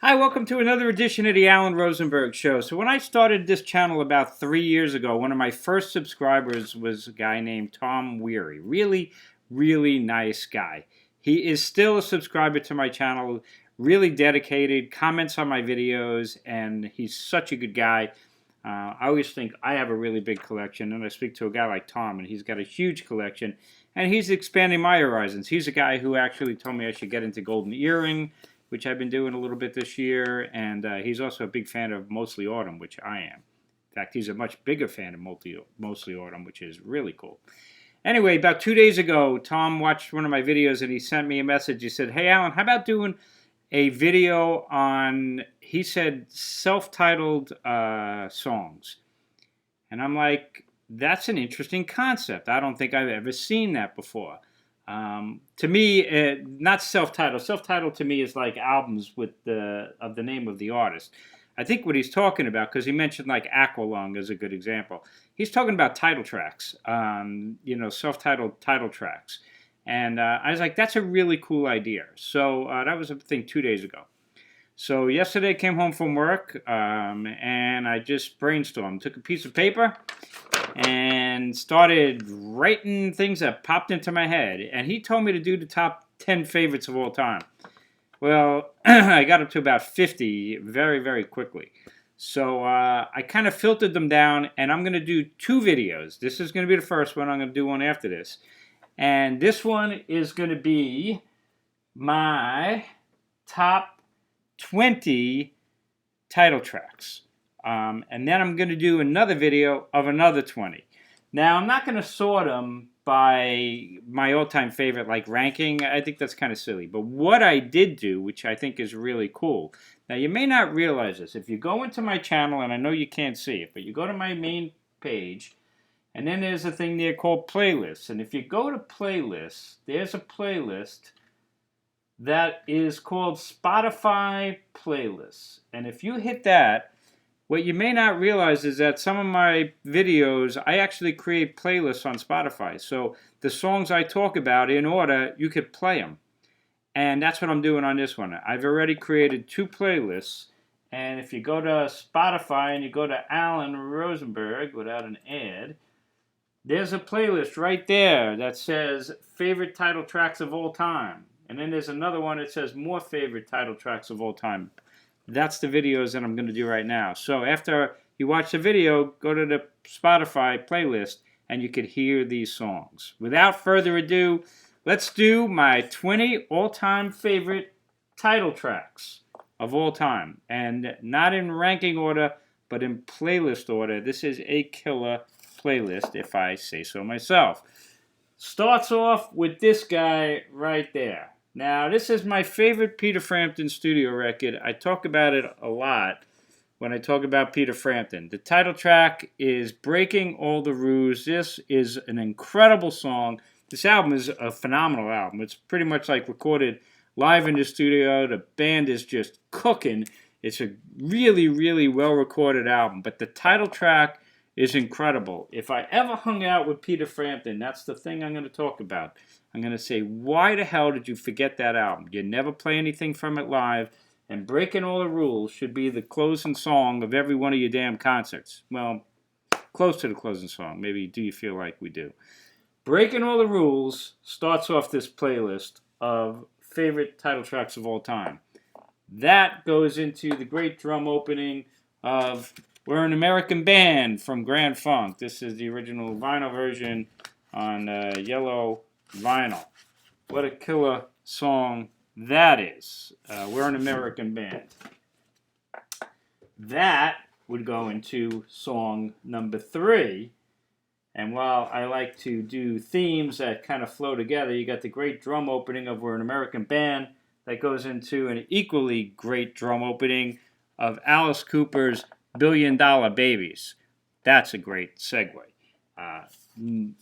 Hi, welcome to another edition of the Alan Rosenberg Show. So when I started this channel about 3 years ago, one of my first subscribers was a guy named Tom Wery. Really nice guy. He is still a subscriber to my channel, really dedicated, comments on my videos, and he's such a good guy. I always think I have a really big collection, and I speak to a guy like Tom, and he's got a huge collection, and he's expanding my horizons. He's a guy who actually told me I should get into golden earring, which I've been doing a little bit this year, and he's also a big fan of Mostly Autumn, which I am. In fact, he's a much bigger fan of Mostly Autumn, which is really cool. Anyway, about 2 days ago, Tom watched one of my videos, and he sent me a message. He said, "Hey, Alan, how about doing a video on," he said, "self-titled songs?" And I'm like, that's an interesting concept. I don't think I've ever seen that before. To me, not self-titled. Self-titled to me is like albums with the name of the artist. I think what he's talking about, because he mentioned like Aqualung as a good example, he's talking about title tracks, self-titled title tracks. And I was like, that's a really cool idea. So that was a thing 2 days ago. So yesterday I came home from work and I just brainstormed, took a piece of paper and started writing things that popped into my head. And he told me to do the top 10 favorites of all time. Well, I got up to about 50 very quickly. So I kind of filtered them down, and I'm going to do 2 videos. This is going to be the first one. I'm going to do one after this. And this one is going to be my top 20 title tracks. And then I'm going to do another video of another 20. Now, I'm not going to sort them by my all-time favorite, like ranking. I think that's kind of silly. But what I did do, which I think is really cool. Now, you may not realize this. If you go into my channel, and I know you can't see it, but you go to my main page, and then there's a thing there called playlists. And if you go to playlists, there's a playlist that is called Spotify Playlists. And if you hit that, what you may not realize is that some of my videos, I actually create playlists on Spotify. So the songs I talk about in order, you could play them. And that's what I'm doing on this one. I've already created 2 playlists. And if you go to Spotify and you go to Alan Rosenberg without an ad, there's a playlist right there that says favorite title tracks of all time. And then there's another one that says more favorite title tracks of all time. That's the videos that I'm going to do right now. So after you watch the video, go to the Spotify playlist and you could hear these songs. Without further ado, let's do my 20 all-time favorite title tracks of all time. And not in ranking order, but in playlist order. This is a killer playlist, if I say so myself. Starts off with this guy right there. Now, this is my favorite Peter Frampton studio record. I talk about it a lot when I talk about Peter Frampton. The title track is Breaking All the Rules. This is an incredible song. This album is a phenomenal album. It's pretty much like recorded live in the studio. The band is just cooking. It's a really well-recorded album. But the title track is incredible. If I ever hung out with Peter Frampton, that's the thing I'm going to talk about. I'm going to say, why the hell did you forget that album? You never play anything from it live, and Breaking All the Rules should be the closing song of every one of your damn concerts. Well, close to the closing song. Maybe Do You Feel Like We Do. Breaking All the Rules starts off this playlist of favorite title tracks of all time. That goes into the great drum opening of We're an American Band from Grand Funk. This is the original vinyl version on yellow vinyl. What a killer song that is. We're an American Band. That would go into song number 3. And while I like to do themes that kind of flow together, you got the great drum opening of We're an American Band that goes into an equally great drum opening of Alice Cooper's $1 Billion Babies. That's a great segue.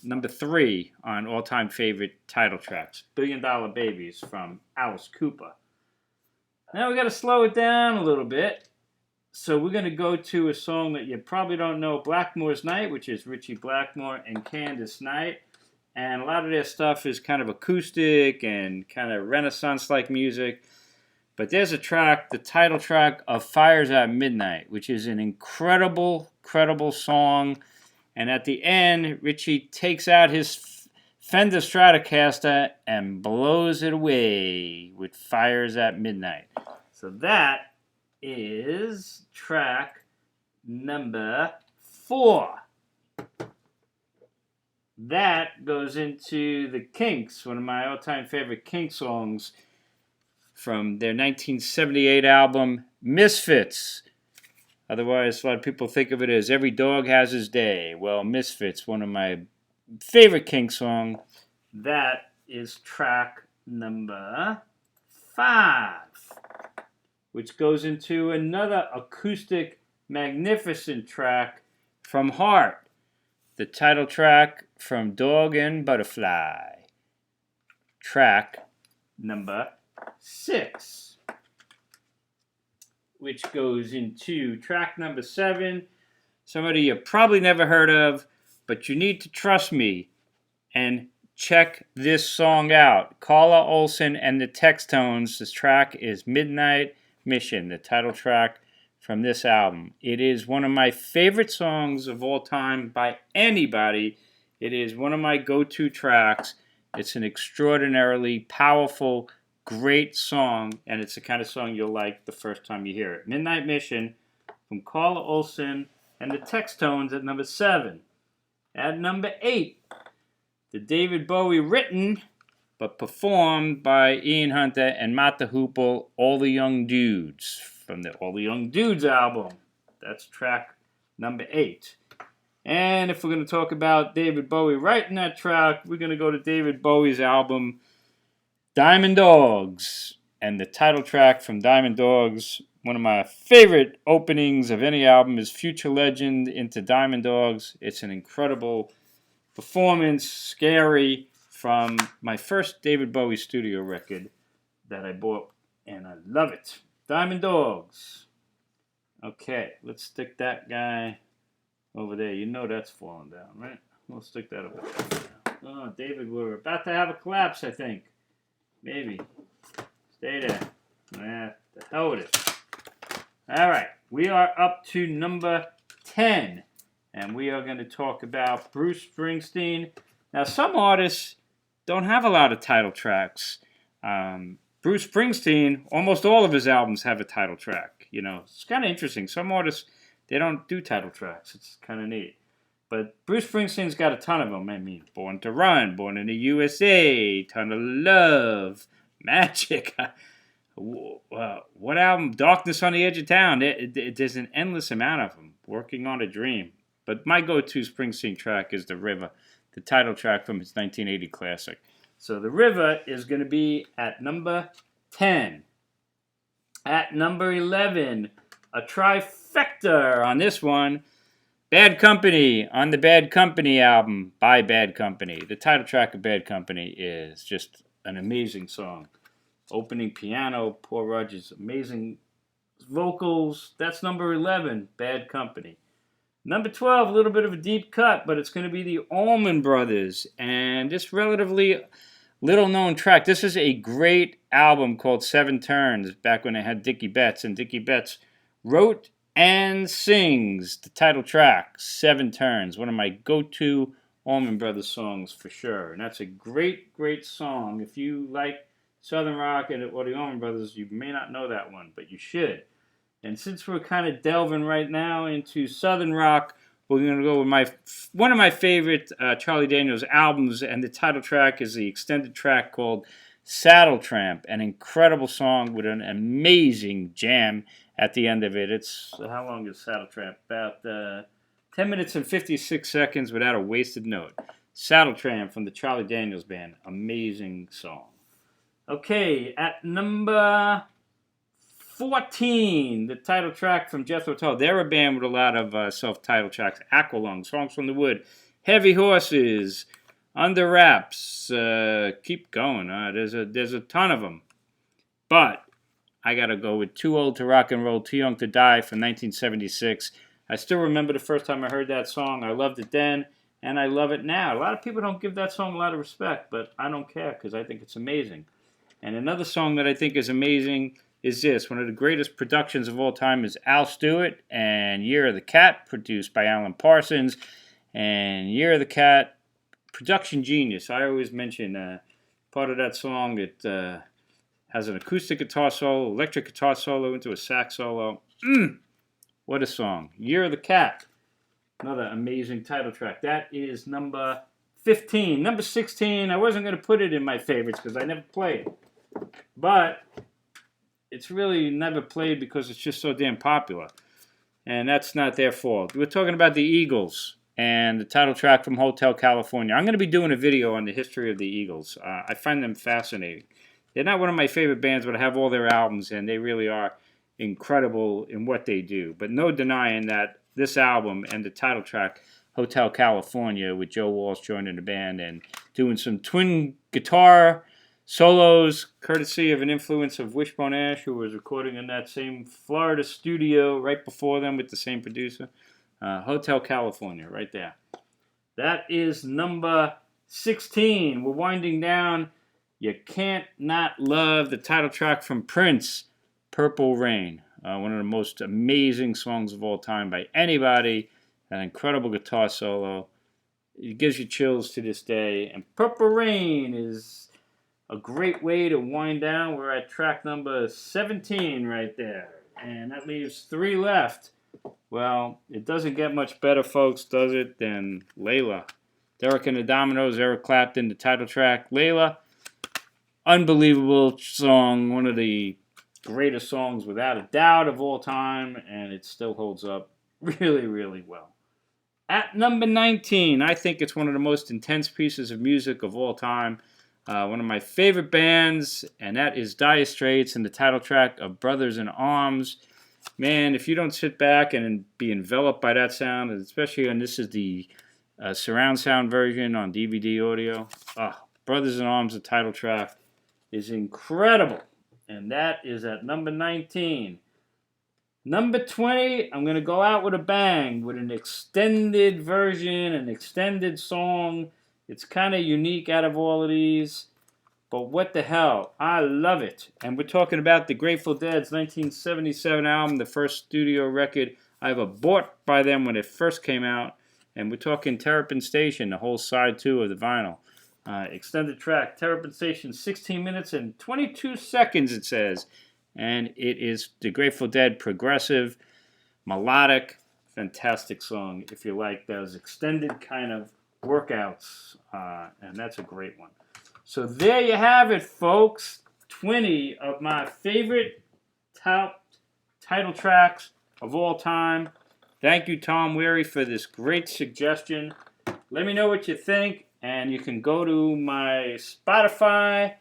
Number 3 on all-time favorite title tracks, $1 Billion Babies from Alice Cooper. Now we got to slow it down a little bit. So we're going to go to a song that you probably don't know, Blackmore's Night, which is Ritchie Blackmore and Candace Knight. And a lot of their stuff is kind of acoustic and kind of Renaissance-like music. But there's a track, the title track of Fires at Midnight, which is an incredible, incredible song. And at the end, Richie takes out his Fender Stratocaster and blows it away with Fires at Midnight. So that is track number 4. That goes into the Kinks, one of my all-time favorite Kinks songs from their 1978 album, Misfits. Otherwise, a lot of people think of it as Every Dog Has His Day. Well, Misfits, one of my favorite Kinks songs. That is track number 5, which goes into another acoustic, magnificent track from Heart. The title track from Dog and Butterfly. Track number 6. Which goes into track number 7. Somebody you probably never heard of, but you need to trust me and check this song out. Carla Olson and the Textones. This track is Midnight Mission, the title track from this album. It is one of my favorite songs of all time by anybody. It is one of my go-to tracks. It's an extraordinarily powerful, great song, and it's the kind of song you'll like the first time you hear it. Midnight Mission from Carla Olson and the Textones at number 7. At number 8, the David Bowie written but performed by Ian Hunter and Mata Hoople, All the Young Dudes, from the All the Young Dudes album. That's track number 8. And if we're going to talk about David Bowie writing that track, we're going to go to David Bowie's album, Diamond Dogs. And the title track from Diamond Dogs, one of my favorite openings of any album, is Future Legend into Diamond Dogs. It's an incredible performance, scary, from my first David Bowie studio record that I bought, and I love it. Diamond Dogs. Okay, let's stick that guy over there. You know that's falling down, right? We'll stick that over there. Oh, David, we're about to have a collapse, I think. Maybe. Stay there. Nah, the hell with it. All right, we are up to number 10, and we are going to talk about Bruce Springsteen. Now, some artists don't have a lot of title tracks. Bruce Springsteen, almost all of his albums have a title track. You know, it's kind of interesting. Some artists, they don't do title tracks. It's kind of neat. But Bruce Springsteen's got a ton of them. I mean, Born to Run, Born in the USA, Ton of Love, Magic. What album? Darkness on the Edge of Town. There's an endless amount of them. Working on a Dream. But my go-to Springsteen track is The River, the title track from his 1980 classic. So The River is going to be at number 10. At number 11, a trifecta on this one. Bad Company on the Bad Company album by Bad Company. The title track of Bad Company is just an amazing song. Opening piano, Paul Rodgers, amazing vocals. That's number 11, Bad Company. Number 12, a little bit of a deep cut, but it's going to be the Allman Brothers. And this relatively little-known track. This is a great album called Seven Turns, back when they had Dickie Betts. And Dickie Betts wrote and sings the title track, Seven Turns. One of my go-to Allman Brothers songs for sure. And that's a great, great song. If you like Southern rock or the Allman Brothers, you may not know that one, but you should. And since we're kind of delving right now into Southern rock, we're going to go with one of my favorite Charlie Daniels albums, and the title track is the extended track called Saddle Tramp, an incredible song with an amazing jam at the end of it. It's, how long is Saddle Tramp? About 10 minutes and 56 seconds without a wasted note. Saddle Tramp from the Charlie Daniels Band, amazing song. Okay, at number 14, the title track from Jethro Tull. They're a band with a lot of self-titled tracks. Aqualung, Songs from the Wood, Heavy Horses, Under Wraps. Keep going. There's a ton of them. But I got to go with Too Old to Rock and Roll, Too Young to Die from 1976. I still remember the first time I heard that song. I loved it then, and I love it now. A lot of people don't give that song a lot of respect, but I don't care because I think it's amazing. And another song that I think is amazing, is this. One of the greatest productions of all time is Al Stewart and Year of the Cat, produced by Alan Parsons. And Year of the Cat, production genius. I always mention part of that song. It has an acoustic guitar solo, electric guitar solo into a sax solo. What a song. Year of the Cat. Another amazing title track. That is number 15. Number 16, I wasn't going to put it in my favorites because I never played it. But it's really never played because it's just so damn popular. And that's not their fault. We're talking about the Eagles and the title track from Hotel California. I'm going to be doing a video on the history of the Eagles. I find them fascinating. They're not one of my favorite bands, but I have all their albums, and they really are incredible in what they do. But no denying that this album and the title track, Hotel California, with Joe Walsh joining the band and doing some twin guitar solos, courtesy of an influence of Wishbone Ash, who was recording in that same Florida studio right before them with the same producer. Hotel California, right there. That is number 16. We're winding down. You can't not love the title track from Prince, Purple Rain. One of the most amazing songs of all time by anybody. An incredible guitar solo. It gives you chills to this day. And Purple Rain is a great way to wind down. We're at track number 17 right there. And that leaves 3 left. Well, it doesn't get much better, folks, does it, than Layla. Derek and the Dominoes, Eric Clapton, the title track. Layla, unbelievable song. One of the greatest songs, without a doubt, of all time. And it still holds up really, really well. At number 19, I think it's one of the most intense pieces of music of all time. One of my favorite bands, and that is Dire Straits and the title track of Brothers in Arms. Man, if you don't sit back and be enveloped by that sound, especially when this is the surround sound version on DVD audio, Brothers in Arms, the title track, is incredible. And that is at number 19. Number 20, I'm going to go out with a bang with an extended version, an extended song. It's kind of unique out of all of these. But what the hell? I love it. And we're talking about the Grateful Dead's 1977 album, the first studio record I ever bought by them when it first came out. And we're talking Terrapin Station, the whole side 2 of the vinyl. Extended track, Terrapin Station, 16 minutes and 22 seconds, it says. And it is the Grateful Dead, progressive, melodic, fantastic song if you like those extended kind of workouts. And that's a great one. So there you have it, folks. 20 of my favorite top title tracks of all time. Thank you, Tom Wery, for this great suggestion. Let me know what you think, and you can go to my Spotify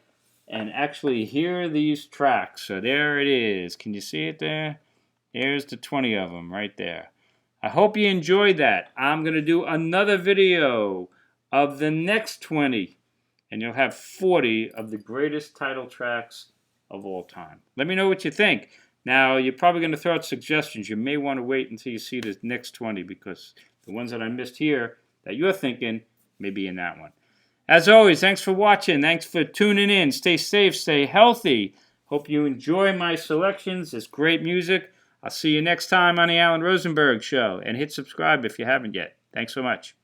and actually hear these tracks. So there it is. Can you see it there? There's the 20 of them right there. I hope you enjoyed that. I'm going to do another video of the next 20. And you'll have 40 of the greatest title tracks of all time. Let me know what you think. Now, you're probably going to throw out suggestions. You may want to wait until you see the next 20 because the ones that I missed here that you're thinking may be in that one. As always, thanks for watching. Thanks for tuning in. Stay safe. Stay healthy. Hope you enjoy my selections. It's great music. I'll see you next time on the Alan Rosenberg Show. And hit subscribe if you haven't yet. Thanks so much.